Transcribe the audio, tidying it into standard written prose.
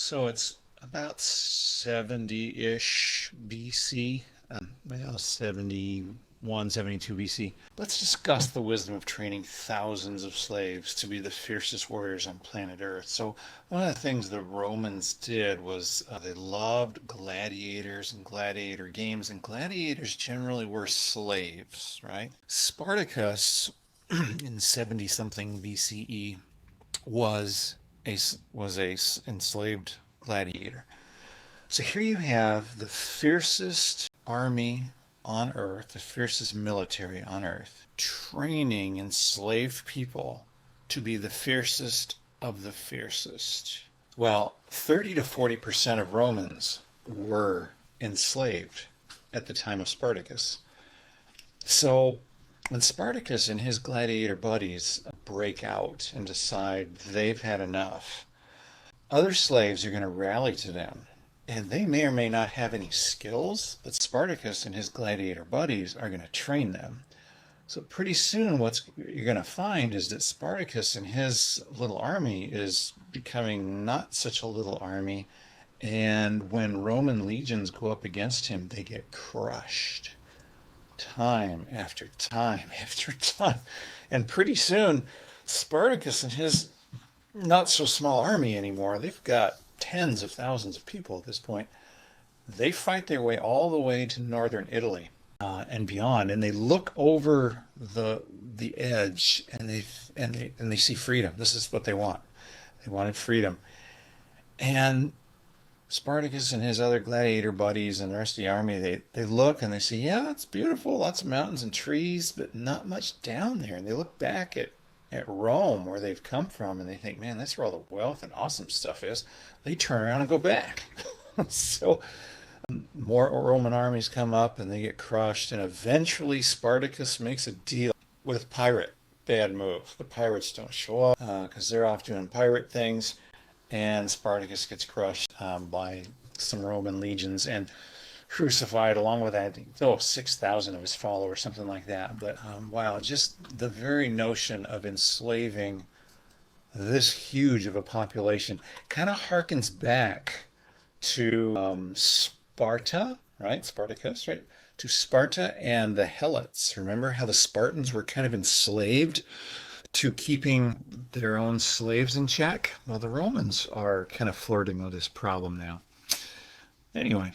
So it's about 70-ish BC, well, 71, 72 BC. Let's discuss the wisdom of training thousands of slaves to be the fiercest warriors on planet Earth. So one of the things the Romans did was they loved gladiators and gladiator games, and gladiators generally were slaves, right? Spartacus in 70 something BCE was a enslaved gladiator. So here you have the fiercest army on earth, the fiercest military on earth, training enslaved people to be the fiercest of the fiercest. Well, 30 to 40% of Romans were enslaved at the time of Spartacus. So when Spartacus and his gladiator buddies break out and decide they've had enough, other slaves are going to rally to them. And they may or may not have any skills, but Spartacus and his gladiator buddies are going to train them. So pretty soon what you're going to find is that Spartacus and his little army is becoming not such a little army. And when Roman legions go up against him, they get crushed. Time after time after time. And pretty soon, Spartacus and his not so small army anymore, they've got tens of thousands of people at this point. They fight their way all the way to northern Italy and beyond, and they look over the edge, and they see freedom. This is what they want. They wanted freedom. And Spartacus and his other gladiator buddies and the rest of the army, they look and they say, yeah, it's beautiful, lots of mountains and trees, but not much down there. And they look back at Rome, where they've come from, and they think, man, that's where all the wealth and awesome stuff is. They turn around and go back. So more Roman armies come up and they get crushed, and eventually Spartacus makes a deal with pirate. Bad move. The pirates don't show up because they're off doing pirate things, and Spartacus gets crushed by some Roman legions and crucified along with, I think, 6,000 of his followers, something like that. But wow, just the very notion of enslaving this huge of a population kind of harkens back to Sparta, right? Spartacus, right? To Sparta and the Helots. Remember how the Spartans were kind of enslaved to keeping their own slaves in check? Well, the Romans are kind of flirting with this problem now. Anyway.